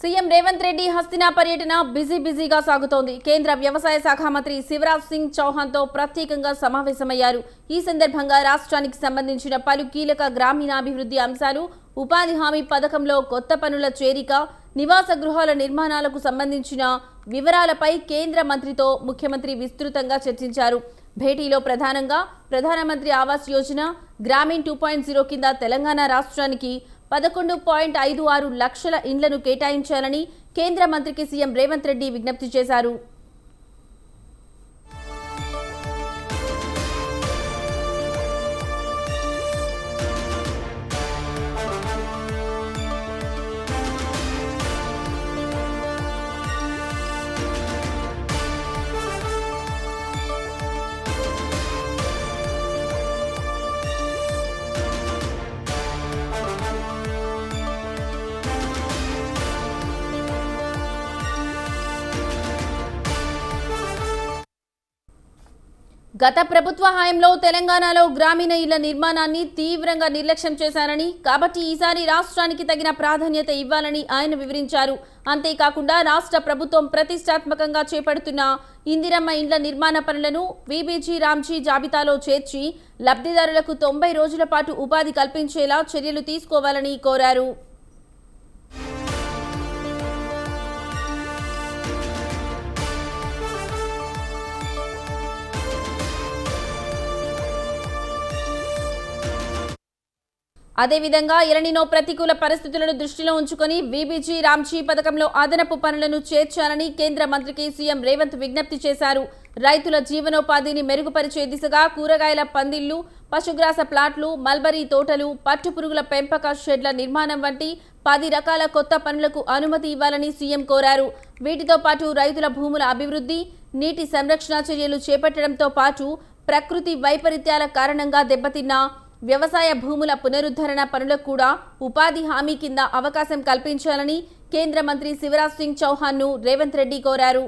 CM Revanth Reddy Hastina పర్యటన బిజీగా సాగుతోంది. కేంద్ర వ్యవసాయ శాఖ మంత్రి శివరాజ్ సింగ్ చౌహాన్ తో ప్రత్యేకంగా సమావేశమయ్యారు. ఈ సందర్భంగా రాష్ట్రానికి సంబంధించిన పలు కీలక గ్రామీణాభివృద్ధి అంశాలు, ఉపాధి హామీ పథకంలో కొత్త పనుల చేరిక, నివాస గృహాల నిర్మాణాలకు సంబంధించిన వివరాలపై కేంద్ర మంత్రితో ముఖ్యమంత్రి విస్తృతంగా చర్చించారు. భేటీలో ప్రధానంగా ప్రధానమంత్రి ఆవాస్ యోజన, గ్రామీణ్ 2.0 కింద తెలంగాణ రాష్ట్రానికి 11.56 లక్షల ఇండ్లను కేటాయించాలని కేంద్ర మంత్రికి సీఎం రేవంత్ రెడ్డి విజ్ఞప్తి చేశారు. గత ప్రభుత్వ హయాంలో తెలంగాణలో గ్రామీణ ఇళ్ల నిర్మాణాన్ని తీవ్రంగా నిర్లక్ష్యం చేశారని, కాబట్టి ఈసారి రాష్ట్రానికి తగిన ప్రాధాన్యత ఇవ్వాలని ఆయన వివరించారు. అంతేకాకుండా రాష్ట్ర ప్రభుత్వం ప్రతిష్టాత్మకంగా చేపడుతున్న ఇందిరమ్మ ఇండ్ల నిర్మాణ పనులను వీబీజీ రామ్జీ జాబితాలో చేర్చి లబ్ధిదారులకు 90 రోజుల పాటు ఉపాధి కల్పించేలా చర్యలు తీసుకోవాలని కోరారు. అదేవిధంగా ఎలనినో ప్రతికూల పరిస్థితులను దృష్టిలో ఉంచుకొని వీబీజీ రామ్జీ పథకంలో అదనపు పనులను చేర్చాలని కేంద్ర మంత్రికి సీఎం రేవంత్ విజ్ఞప్తి చేశారు. రైతుల జీవనోపాధిని మెరుగుపరిచే దిశగా కూరగాయల పందిళ్లు, పశుగ్రాస ప్లాట్లు, మల్బరీ తోటలు, పట్టుపురుగుల పెంపక షెడ్ల నిర్మాణం వంటి 10 రకాల కొత్త పనులకు అనుమతి ఇవ్వాలని సీఎం కోరారు. వీటితో పాటు రైతుల భూముల అభివృద్ధి, నీటి సంరక్షణ చర్యలు చేపట్టడంతో పాటు ప్రకృతి వైపరీత్యాల కారణంగా దెబ్బతిన్న వ్యవసాయ భూముల పునరుద్ధరణ పనులకు కూడా ఉపాధి హామీ కింద అవకాశం కల్పించాలని కేంద్ర మంత్రి శివరాజ్ సింగ్ చౌహాన్ ను రేవంత్ రెడ్డి కోరారు.